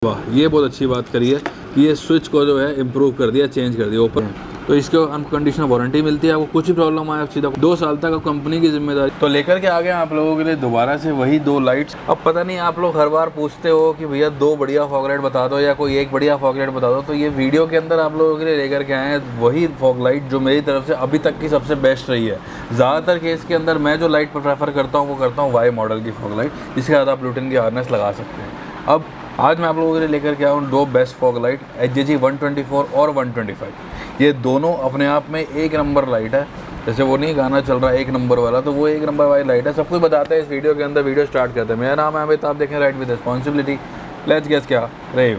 वाह, ये बहुत अच्छी बात करी है कि ये स्विच को जो है इम्प्रूव कर दिया, चेंज कर दिया ओपन। तो इसको अनकंडीशनल वारंटी मिलती है, आपको कुछ ही प्रॉब्लम आए सीधा 2 साल तक कंपनी की जिम्मेदारी। तो लेकर के आ गए आप लोगों के लिए दोबारा से वही 2 लाइट्स। अब पता नहीं आप लोग हर बार पूछते हो कि भैया 2 बढ़िया फॉग लाइट बता दो या कोई एक बढ़िया फॉग लाइट बता दो, तो ये वीडियो के अंदर आप लोगों के लिए लेकर के आए हैं वही फॉग लाइट जो मेरी तरफ से अभी तक की सबसे बेस्ट रही है। ज़्यादातर केस के अंदर मैं जो लाइट प्रेफर करता हूँ वो करता हूँ वाई मॉडल की फॉग लाइट, जिसके साथ आप ब्लूटूथ की हार्नेस लगा सकते हैं। अब आज मैं आप लोगों के लिए लेकर के आया हूँ 2 बेस्ट फॉग लाइट, HJG 124 और 125। ये दोनों अपने आप में एक नंबर लाइट है। जैसे वो नहीं गाना चल रहा है एक नंबर वाला, तो वो एक नंबर वाली लाइट है। सब कुछ बताते हैं इस वीडियो के अंदर। वीडियो स्टार्ट करते हैं। मेरा नाम है अमित, आप देखें right with responsibility. Let's guess क्या रहे।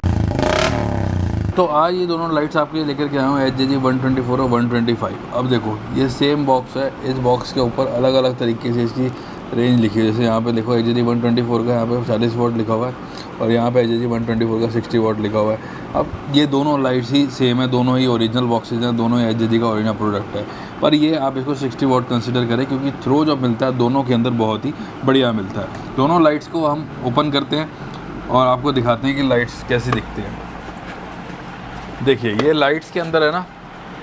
तो आज ये दोनों लाइट्स आपके लिए लेकर के आया हूँ, HJG 124 और 125। अब देखो ये सेम बॉक्स है, इस बॉक्स के ऊपर अलग अलग तरीके से इसकी रेंज लिखी है। जैसे यहाँ पे देखो HJG 124 का यहाँ पे 40 वॉट लिखा हुआ है और यहाँ पे HJG 124 का 60 वॉट लिखा हुआ है। अब ये दोनों लाइट्स ही सेम है, दोनों ही ओरिजिनल बॉक्सेज हैं, दोनों ही HJG का ओरिजिनल प्रोडक्ट है। पर ये आप इसको 60 वॉट कंसिडर करें क्योंकि थ्रो जो मिलता है दोनों के अंदर बहुत ही बढ़िया मिलता है। दोनों लाइट्स को हम ओपन करते हैं और आपको दिखाते हैं कि लाइट्स कैसी दिखती हैं। देखिए ये लाइट्स के अंदर है ना,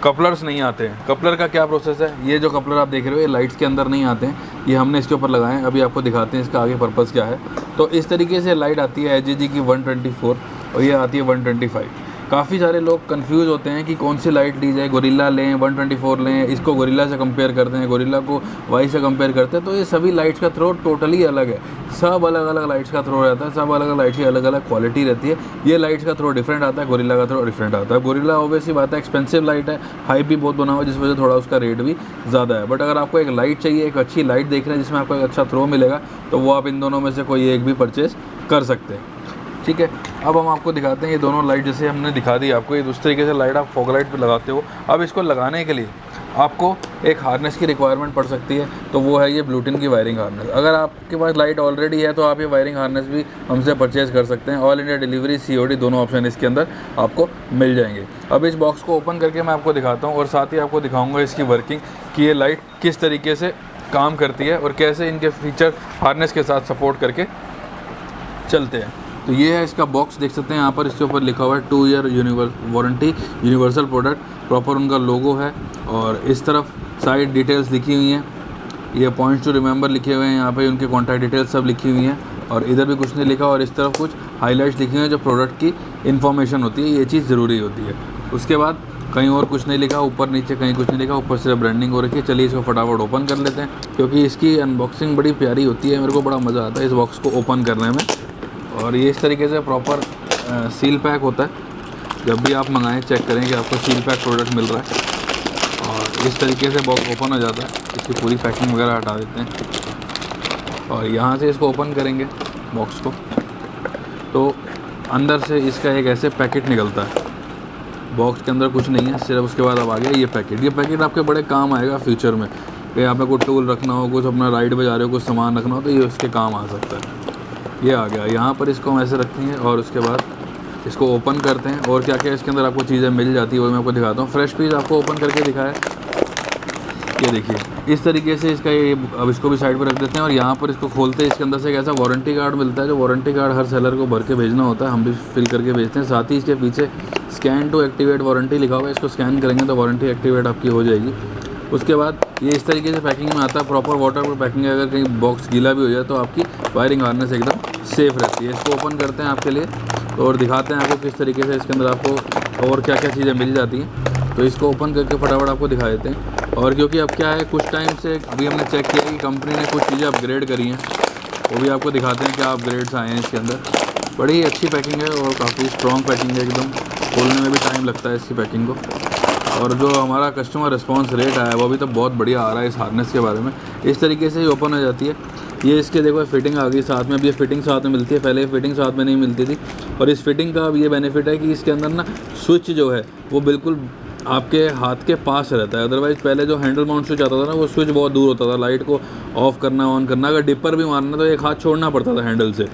कपलर्स नहीं आते हैं। कपलर का क्या प्रोसेस है, ये जो कपलर आप देख रहे हो ये लाइट्स के अंदर नहीं आते हैं, ये हमने इसके ऊपर लगाए हैं। अभी आपको दिखाते हैं इसका आगे पर्पज़ क्या है। तो इस तरीके से लाइट आती है HJG की 124 और ये आती है 125। काफ़ी सारे लोग कंफ्यूज होते हैं कि कौन सी लाइट ली जाए, गोरिल्ला लें 124 लें, इसको गोरिल्ला से कंपेयर करते हैं, गोरिल्ला को वाई से कंपेयर करते हैं। तो ये सभी लाइट्स का थ्रो टोटली अलग है। सब अलग अलग लाइट्स का थ्रो रहता है, सब अलग अलग लाइट्स की अलग अलग क्वालिटी रहती है। ये लाइट्स का थ्रो डिफरेंट आता है, गोरिल्ला का थ्रो डिफरेंट आता है। गोरिल्ला ऑब्वियसली बात है एक्सपेंसिव लाइट है, हाई भी बहुत बना हुआ है, जिस वजह से थोड़ा उसका रेट भी ज़्यादा है। बट अगर आपको एक लाइट चाहिए, एक अच्छी लाइट देख रहे हैं जिसमें आपको एक अच्छा थ्रो मिलेगा, तो वो आप इन दोनों में से कोई एक भी परचेज़ कर सकते हैं। ठीक है, अब हम आपको दिखाते हैं ये दोनों लाइट। जैसे हमने दिखा दी आपको, ये उस तरीके से लाइट आप फॉग लाइट पे लगाते हो। अब इसको लगाने के लिए आपको एक हार्नेस की रिक्वायरमेंट पड़ सकती है, तो वो है ये ब्लूटूथ की वायरिंग हार्नेस। अगर आपके पास लाइट ऑलरेडी है तो आप ये वायरिंग हार्नेस भी हमसे परचेज़ कर सकते हैं। ऑल इंडिया डिलीवरी, COD दोनों ऑप्शन इसके अंदर आपको मिल जाएंगे। अब इस बॉक्स को ओपन करके मैं आपको दिखाता हूँ और साथ ही आपको दिखाऊँगा इसकी वर्किंग कि ये लाइट किस तरीके से काम करती है और कैसे इनके फीचर हार्नेस के साथ सपोर्ट करके चलते हैं। तो ये है इसका बॉक्स, देख सकते हैं यहाँ पर इसके ऊपर लिखा हुआ है 2 year warranty, universal product, proper उनका लोगो है। और इस तरफ साइड डिटेल्स लिखी हुई हैं, ये पॉइंट्स टू रिमेंबर लिखे हुए हैं, यहाँ पे उनके कॉन्टैक्ट डिटेल्स सब लिखी हुई हैं। और इधर भी कुछ नहीं लिखा और इस तरफ कुछ हाईलाइट्स लिखी हुई हैं जो प्रोडक्ट की इन्फॉर्मेशन होती है, ये चीज़ ज़रूरी होती है। उसके बाद कहीं और कुछ नहीं लिखा, ऊपर नीचे कहीं कुछ नहीं लिखा, ऊपर सिर्फ ब्रांडिंग हो रखी है। चलिए इसको फटाफट ओपन कर लेते हैं क्योंकि इसकी अनबॉक्सिंग बड़ी प्यारी होती है, मेरे को बड़ा मज़ा आता है इस बॉक्स को ओपन करने में। और ये इस तरीके से प्रॉपर सील पैक होता है। जब भी आप मंगाएं चेक करें कि आपको सील पैक प्रोडक्ट मिल रहा है। और इस तरीके से बॉक्स ओपन हो जाता है। इसकी पूरी पैकिंग वगैरह हटा देते हैं और यहाँ से इसको ओपन करेंगे बॉक्स को, तो अंदर से इसका एक ऐसे पैकेट निकलता है। बॉक्स के अंदर कुछ नहीं है, सिर्फ उसके बाद अब आ गया ये पैकेट। ये पैकेट आपके बड़े काम आएगा फ्यूचर में, कि यहाँ पे कोई टूल रखना हो, कुछ अपना राइड पे जा रहे हो, कुछ सामान रखना हो, तो ये उसके काम आ सकता है। ये आ गया, यहाँ पर इसको हम ऐसे रखेंगे और उसके बाद इसको ओपन करते हैं। और क्या क्या इसके अंदर आपको चीज़ें मिल जाती है वो मैं आपको दिखाता हूँ। फ्रेश पीस आपको ओपन करके दिखाया, ये देखिए इस तरीके से इसका ये। अब इसको भी साइड पर रख देते हैं और यहाँ पर इसको खोलते हैं। इसके अंदर से एक ऐसा वारंटी कार्ड मिलता है, जो वारंटी कार्ड हर सेलर को भर के भेजना होता है, हम भी फिल करके भेजते हैं। साथ ही इसके पीछे स्कैन टू एक्टिवेट वारंटी लिखा हुआ है, इसको स्कैन करेंगे तो वारंटी एक्टिवेट आपकी हो जाएगी। उसके बाद ये इस तरीके से पैकिंग में आता है, प्रॉपर वाटरप्रूफ पैकिंग है। अगर कहीं बॉक्स गीला भी हो जाए तो आपकी वायरिंग हार्नेस एकदम सेफ़ रहती है। इसको ओपन करते हैं आपके लिए और दिखाते हैं आपको किस तरीके से इसके अंदर आपको और क्या क्या चीज़ें मिल जाती हैं। तो इसको ओपन करके फटाफट आपको दिखा देते हैं। और क्योंकि अब क्या है, कुछ टाइम से अभी हमने चेक किया कि कंपनी ने कुछ चीज़ें अपग्रेड करी हैं, वो भी आपको दिखाते हैं क्या अपग्रेड्स आए हैं इसके अंदर। बड़ी अच्छी पैकिंग है और काफ़ी स्ट्रॉन्ग पैकिंग है एकदम, खोलने में भी टाइम लगता है इसकी पैकिंग को। और जो हमारा कस्टमर रिस्पांस रेट आया है वो भी तो बहुत बढ़िया आ रहा है इस हार्नेस के बारे में। इस तरीके से ही ओपन हो जाती है। ये इसके देखो फिटिंग आ गई साथ में। अब ये फिटिंग साथ में मिलती है, पहले ये फिटिंग साथ में नहीं मिलती थी। और इस फिटिंग का अब ये बेनिफिट है कि इसके अंदर ना स्विच जो है वो बिल्कुल आपके हाथ के पास रहता है। अदरवाइज़ पहले जो हैंडल माउंट स्विच आता था ना, वो स्विच बहुत दूर होता था। लाइट को ऑफ़ करना ऑन करना, अगर डिपर भी मारना तो एक हाथ छोड़ना पड़ता था हैंडल से,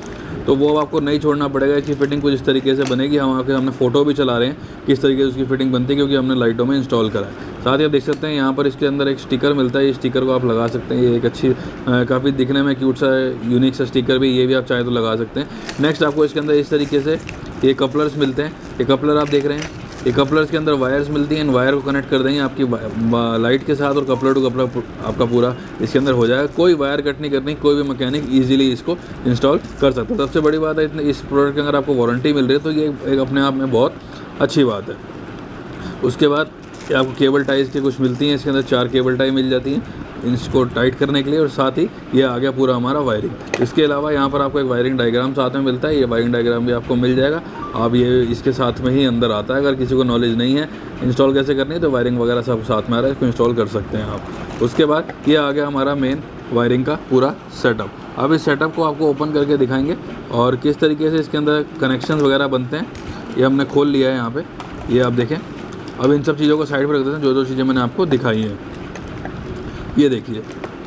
तो वो आपको नहीं छोड़ना पड़ेगा। इसकी फिटिंग कुछ इस तरीके से बनेगी। हम आपके सामने फ़ोटो भी चला रहे हैं किस तरीके से उसकी फिटिंग बनती है, क्योंकि हमने लाइटों में इंस्टॉल करा है। साथ ही आप देख सकते हैं यहाँ पर इसके अंदर एक स्टिकर मिलता है, ये स्टिकर को आप लगा सकते हैं। ये एक अच्छी काफ़ी दिखने में क्यूट सा यूनिक सा स्टिकर भी, ये भी आप चाहे तो लगा सकते हैं। नेक्स्ट आपको इसके अंदर इस तरीके से ये कपलर्स मिलते हैं। ये कपलर आप देख रहे हैं, ये कपलर्स के अंदर वायर्स मिलती हैं। इन वायर को कनेक्ट कर देंगे आपकी लाइट के साथ और कपलर टू कपलर आपका पूरा इसके अंदर हो जाएगा। कोई वायर कट नहीं करनी, कोई भी मैकेनिक इजीली इसको इंस्टॉल कर सकता है। सबसे बड़ी बात है इस प्रोडक्ट के अंदर आपको वारंटी मिल रही है, तो ये एक अपने आप में बहुत अच्छी बात है। उसके बाद आपको केबल टाइज की कुछ मिलती हैं, इसके अंदर 4 केबल टाई मिल जाती हैं इसको टाइट करने के लिए, और साथ ही ये आ गया पूरा हमारा वायरिंग। इसके अलावा यहाँ पर आपको एक वायरिंग डायग्राम साथ में मिलता है, ये वायरिंग डायग्राम भी आपको मिल जाएगा। आप ये इसके साथ में ही अंदर आता है। अगर किसी को नॉलेज नहीं है इंस्टॉल कैसे करनी है तो वायरिंग वगैरह सब साथ में आ रहा है, इसको इंस्टॉल कर सकते हैं आप। उसके बाद ये आ गया हमारा मेन वायरिंग का पूरा सेटअप। अब इस सेटअप को आपको ओपन करके दिखाएंगे और किस तरीके से इसके अंदर कनेक्शन वगैरह बनते हैं, ये हमने खोल लिया है यहाँ पे, ये आप देखें। अब इन सब चीज़ों को साइड पर रख देते हैं, जो चीज़ें मैंने आपको दिखाई हैं। ये देखिए,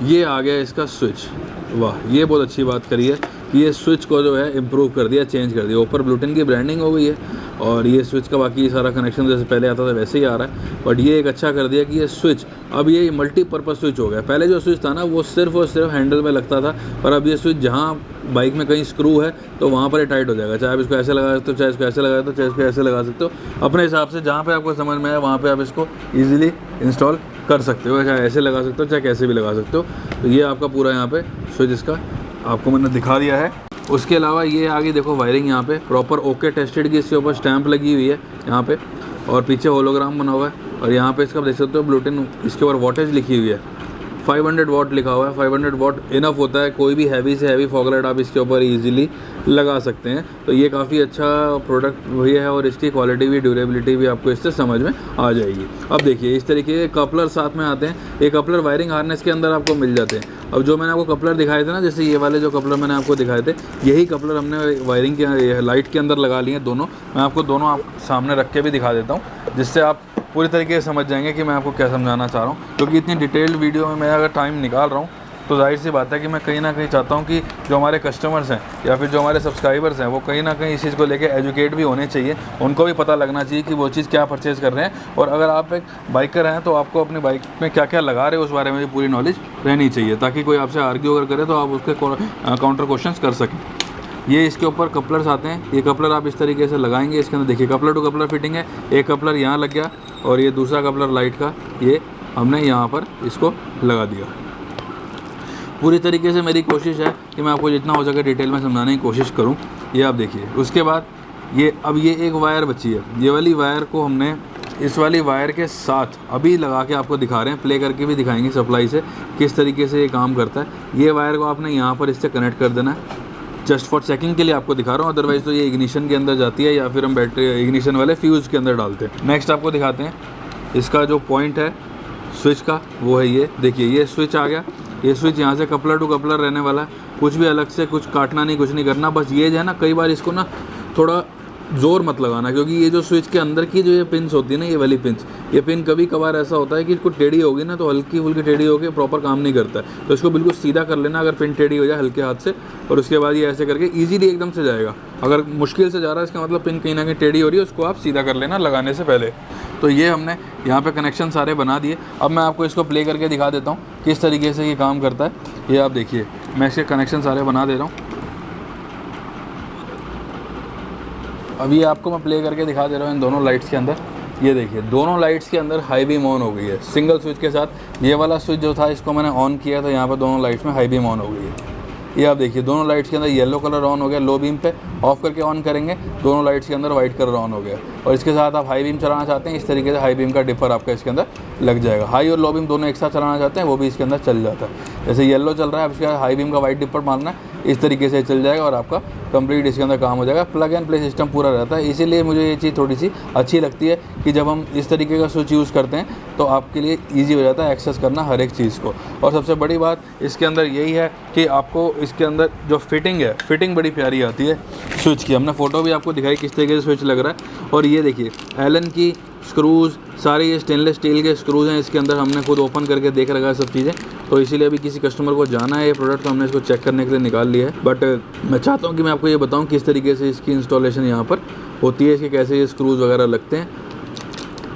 ये आ गया इसका स्विच। वाह, ये बहुत अच्छी बात करी है कि ये स्विच को जो है इम्प्रूव कर दिया, चेंज कर दिया। ऊपर ब्लूटूथ की ब्रांडिंग हो गई है और ये स्विच का बाकी सारा कनेक्शन जैसे पहले आता था वैसे ही आ रहा है, बट ये एक अच्छा कर दिया कि ये स्विच अब ये मल्टीपर्पज़ स्विच हो गया। पहले जो स्विच था ना वो सिर्फ और सिर्फ हैंडल में लगता था, पर अब ये स्विच जहाँ बाइक में कहीं स्क्रू है तो वहाँ पर ही टाइट हो जाएगा। चाहे आप इसको ऐसे लगा सकते हो, चाहे इसको ऐसे लगा सकते हो, चाहे इसको ऐसे लगा सकते हो, अपने हिसाब से जहाँ पे आपको समझ में आए वहाँ पे आप इसको ईजिली इंस्टॉल कर सकते हो। चाहे ऐसे लगा सकते हो, चाहे कैसे भी लगा सकते हो। तो ये आपका पूरा यहाँ पे स्विच इसका आपको मैंने दिखा दिया है। उसके अलावा ये आगे देखो वायरिंग यहाँ पे प्रॉपर ओके टेस्टेड की इसके ऊपर स्टैंप लगी हुई है यहाँ पे, और पीछे होलोग्राम बना हुआ है। और यहाँ पे इसका देख सकते हो ब्लूटूथ, इसके ऊपर वॉटेज लिखी हुई है, 500 वाट लिखा हुआ है। 500 वाट इनफ होता है, कोई भी हैवी से हैवी फॉग लाइट आप इसके ऊपर इजीली लगा सकते हैं। तो ये काफ़ी अच्छा प्रोडक्ट वही है और इसकी क्वालिटी भी, ड्यूरेबिलिटी भी आपको इससे समझ में आ जाएगी। अब देखिए इस तरीके के कपलर साथ में आते हैं। ये कपलर वायरिंग हार्नेस के अंदर आपको मिल जाते हैं। अब जो मैंने आपको कपलर दिखाए थे ना, जैसे ये वाले जो कपलर मैंने आपको दिखाए थे, यही कपलर हमने वायरिंग के लाइट के अंदर लगा लिए दोनों। मैं आपको दोनों आप सामने रख के भी दिखा देता हूँ, जिससे आप पूरी तरीके से समझ जाएंगे कि मैं आपको क्या समझाना चाह रहा हूँ। क्योंकि इतनी डिटेल्ड वीडियो में मैं अगर टाइम निकाल रहा हूँ तो जाहिर सी बात है कि मैं कहीं ना कहीं चाहता हूँ कि जो हमारे कस्टमर्स हैं या फिर जो हमारे सब्सक्राइबर्स हैं वो कहीं ना कहीं इस चीज़ को लेके एजुकेट भी होने चाहिए। उनको भी पता लगना चाहिए कि वो चीज़ क्या परचेज़ कर रहे हैं, और अगर आप एक बाइकर हैं तो आपको अपनी बाइक में क्या क्या लगा रहे हो उस बारे में भी पूरी नॉलेज रहनी चाहिए, ताकि कोई आपसे आर्ग्यू अगर करे तो आप उसके काउंटर क्वेश्चन कर सकें। ये इसके ऊपर कपलर्स आते हैं। ये कपलर आप इस तरीके से लगाएंगे, इसके अंदर देखिए कपलर टू कपलर फिटिंग है। एक कपलर यहाँ लग गया और ये दूसरा कपलर लाइट का ये हमने यहाँ पर इसको लगा दिया। पूरी तरीके से मेरी कोशिश है कि मैं आपको जितना हो सके डिटेल में समझाने की कोशिश करूं। ये आप देखिए, उसके बाद ये अब ये एक वायर बची है। ये वाली वायर को हमने इस वाली वायर के साथ अभी लगा के आपको दिखा रहे हैं, प्ले करके भी दिखाएंगे सप्लाई से किस तरीके से ये काम करता है। ये वायर को आपने यहाँ पर इससे कनेक्ट कर देना है, जस्ट फॉर चेकिंग के लिए आपको दिखा रहा हूँ, अदरवाइज़ तो ये इग्निशन के अंदर जाती है या फिर हम बैटरी इग्निशन वाले फ्यूज़ के अंदर डालते हैं। नेक्स्ट आपको दिखाते हैं इसका जो पॉइंट है स्विच का, वो है ये देखिए, ये स्विच आ गया। ये स्विच यहाँ से कपलर टू कपलर रहने वाला है, कुछ भी अलग से कुछ काटना नहीं, कुछ नहीं करना। बस ये जो है ना, कई बार इसको ना थोड़ा ज़ोर मत लगाना, क्योंकि ये जो स्विच के अंदर की जो ये पिन्स होती है ना, ये वाली पिन्स, ये पिन कभी कभार ऐसा होता है कि इसको टेढ़ी होगी ना तो हल्की फुल्की टेढ़ी होकर प्रॉपर काम नहीं करता है। तो इसको बिल्कुल सीधा कर लेना अगर पिन टेढ़ी हो जाए हल्के हाथ से, और उसके बाद ये ऐसे करके ईजीली एकदम से जाएगा। अगर मुश्किल से जा रहा है इसका मतलब पिन कहीं ना कहीं टेढ़ी हो रही है, उसको आप सीधा कर लेना लगाने से पहले। तो ये हमने यहाँ पे कनेक्शन सारे बना दिए। अब मैं आपको इसको प्ले करके दिखा देता हूँ किस तरीके से ये काम करता है। ये आप देखिए, मैं इसके कनेक्शन सारे बना दे रहा हूँ। अभी आपको मैं प्ले करके दिखा दे रहा हूँ इन दोनों लाइट्स के अंदर। ये देखिए, दोनों लाइट्स के अंदर हाई बीम ऑन हो गई है सिंगल स्विच के साथ। ये वाला स्विच जो था इसको मैंने ऑन किया तो यहाँ पर दोनों लाइट्स में हाई बीम ऑन हो गई है। ये आप देखिए, दोनों लाइट्स के अंदर येलो कलर ऑन हो गया लो बीम पे, ऑफ करके ऑन करेंगे दोनों लाइट्स के अंदर वाइट कलर ऑन हो गया। और इसके साथ आप हाई बीम चलाना चाहते हैं, इस तरीके से हाई बीम का डिपर आपका इसके अंदर लग जाएगा। हाई और लो बीम दोनों एक साथ चलाना चाहते हैं वो भी इसके अंदर चल जाता है। जैसे येलो चल रहा है, अब इसके बाद हाई बीम का वाइट डिपर मारना है, इस तरीके से चल जाएगा और आपका कंप्लीट इसके अंदर काम हो जाएगा। प्लग एंड प्ले सिस्टम पूरा रहता है, इसीलिए मुझे ये चीज़ थोड़ी सी अच्छी लगती है कि जब हम इस तरीके का स्विच यूज़ करते हैं तो आपके लिए ईजी हो जाता है एक्सेस करना हर एक चीज़ को। और सबसे बड़ी बात इसके अंदर यही है कि आपको इसके अंदर जो फिटिंग है, फिटिंग बड़ी प्यारी आती है स्विच की। हमने फ़ोटो भी आपको दिखाई किस तरीके से स्विच लग रहा है। और ये देखिए, एलन की स्क्रूज़ सारे ये स्टेनलेस स्टील के स्क्रूज़ हैं इसके अंदर, हमने खुद ओपन करके देख रखा है सब चीज़ें। तो इसीलिए अभी किसी कस्टमर को जाना है ये प्रोडक्ट तो हमने इसको चेक करने के लिए निकाल लिया है। बट मैं चाहता हूँ कि मैं आपको ये बताऊँ किस तरीके से इसकी इंस्टॉलेशन यहाँ पर होती है, इसके कैसे ये स्क्रूज़ वगैरह लगते हैं।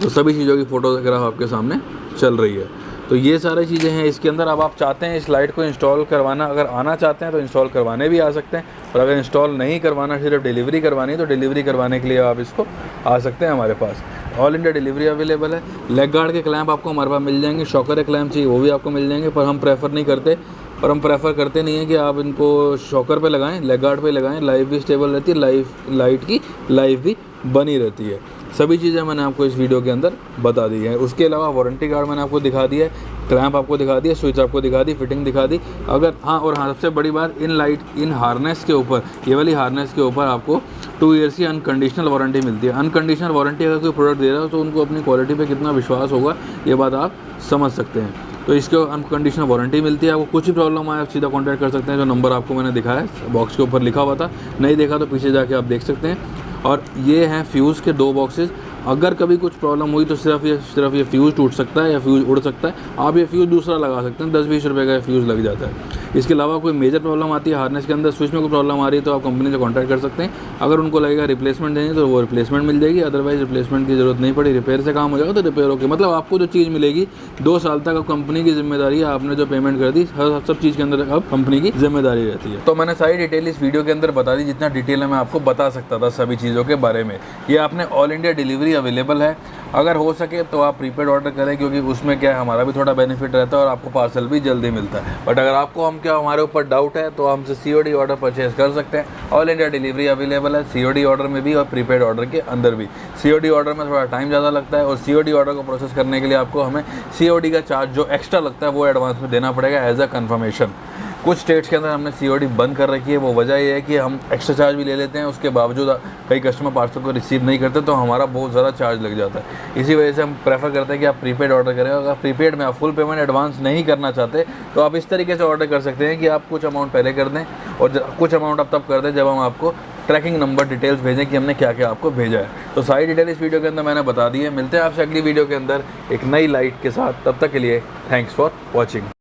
तो सभी चीज़ों की फ़ोटोग्राफ आपके सामने चल रही है। तो ये सारी चीज़ें हैं इसके अंदर। अब आप चाहते हैं इस लाइट को इंस्टॉल करवाना, अगर आना चाहते हैं तो इंस्टॉल करवाने भी आ सकते हैं, और अगर इंस्टॉल नहीं करवाना, सिर्फ डिलीवरी करवानी है, तो डिलीवरी करवाने के लिए आप इसको आ सकते हैं हमारे पास। ऑल इंडिया डिलीवरी अवेलेबल है। लेग गार्ड के क्लैंप आपको हमारे पास मिल जाएंगे, शॉकर के क्लैंप चाहिए वो भी आपको मिल जाएंगे, पर हम प्रेफर करते नहीं है कि आप इनको शॉकर पे लगाएं, लेग गार्ड पे लगाएं। लाइफ भी स्टेबल रहती है, लाइट की लाइफ भी बनी रहती है। सभी चीज़ें मैंने आपको इस वीडियो के अंदर बता दी है। उसके अलावा वारंटी कार्ड मैंने आपको दिखा दिया है, क्लैंप आपको दिखा दिया, स्विच आपको दिखा दी, फिटिंग दिखा दी। अगर सबसे बड़ी बात, इन हार्नेस के ऊपर, ये वाली हार्नेस के ऊपर आपको 2 ईयर्स की अनकंडीशनल वारंटी मिलती है। अनकंडीशनल वारंटी अगर कोई प्रोडक्ट दे रहा हो तो उनको अपनी क्वालिटी पे कितना विश्वास होगा, ये बात आप समझ सकते हैं। तो इसके अनकंडीशनल वारंटी मिलती है। आपको कुछ ही प्रॉब्लम आए आप सीधा कॉन्टैक्ट कर सकते हैं, जो नंबर आपको मैंने दिखाया है बॉक्स के ऊपर लिखा हुआ था। नहीं देखा तो पीछे जाके आप देख सकते हैं। और ये हैं फ्यूज़ के 2 बॉक्सेस। अगर कभी कुछ प्रॉब्लम हुई तो सिर्फ ये फ्यूज़ टूट सकता है या फ्यूज़ उड़ सकता है, आप ये फ्यूज़ दूसरा लगा सकते हैं, 10-20 रुपये का फ्यूज़ लग जाता है। इसके अलावा कोई मेजर प्रॉब्लम आती है हार्नेस के अंदर, स्विच में कोई प्रॉब्लम आ रही है, तो आप कंपनी से कॉन्टैक्ट कर सकते हैं। अगर उनको लगेगा रिप्लेसमेंट देंगे तो वो रिप्लेसमेंट मिल जाएगी, अदरवाइज रिप्लेसमेंट की ज़रूरत नहीं पड़ी, रिपेयर से काम हो जाएगा तो रिपेयर होकर, मतलब आपको जो चीज़ मिलेगी 2 साल तक अब कंपनी की जिम्मेदारी है। आपने जो पेमेंट कर दी, हर सब चीज़ के अंदर अब कंपनी की जिम्मेदारी रहती है। तो मैंने सारी डिटेल इस वीडियो के अंदर बता दी, जितना डिटेल है मैं आपको बता सकता था सभी चीज़ों के बारे में। ये आपने ऑल इंडिया डिलीवरी अवेलेबल है। अगर हो सके तो आप प्रीपेड ऑर्डर करें, क्योंकि उसमें क्या है, हमारा भी थोड़ा बेनिफिट रहता है और आपको पार्सल भी जल्दी मिलता है। बट अगर आपको हमारे ऊपर डाउट है तो हमसे COD ऑर्डर परचेज कर सकते हैं। ऑल इंडिया डिलीवरी अवेलेबल है, COD ऑर्डर में भी और प्रीपेड ऑर्डर के अंदर भी। COD ऑर्डर में थोड़ा टाइम ज़्यादा लगता है, और COD ऑर्डर को प्रोसेस करने के लिए आपको हमें COD का चार्ज जो एक्स्ट्रा लगता है वो एडवांस में देना पड़ेगा एज अ कन्फर्मेशन। कुछ स्टेट्स के अंदर हमने COD बंद कर रखी है, वो वजह ये है कि हम एक्स्ट्रा चार्ज भी ले लेते हैं, उसके बावजूद कई कस्टमर पार्सल को रिसीव नहीं करते तो हमारा बहुत ज़्यादा चार्ज लग जाता है। इसी वजह से हम प्रेफर करते हैं कि आप प्रीपेड ऑर्डर करें। अगर प्रीपेड में आप फुल पेमेंट एडवांस नहीं करना चाहते तो आप इस तरीके से ऑर्डर कर सकते हैं कि आप कुछ अमाउंट पहले कर दें और कुछ अमाउंट आप तब कर दें जब हम आपको ट्रैकिंग नंबर डिटेल्स भेजें कि हमने क्या क्या आपको भेजा है। तो सारी डिटेल इस वीडियो के अंदर मैंने बता दी है। मिलते हैं आपसे अगली वीडियो के अंदर एक नई लाइट के साथ, तब तक के लिए थैंक्स फॉर वॉचिंग।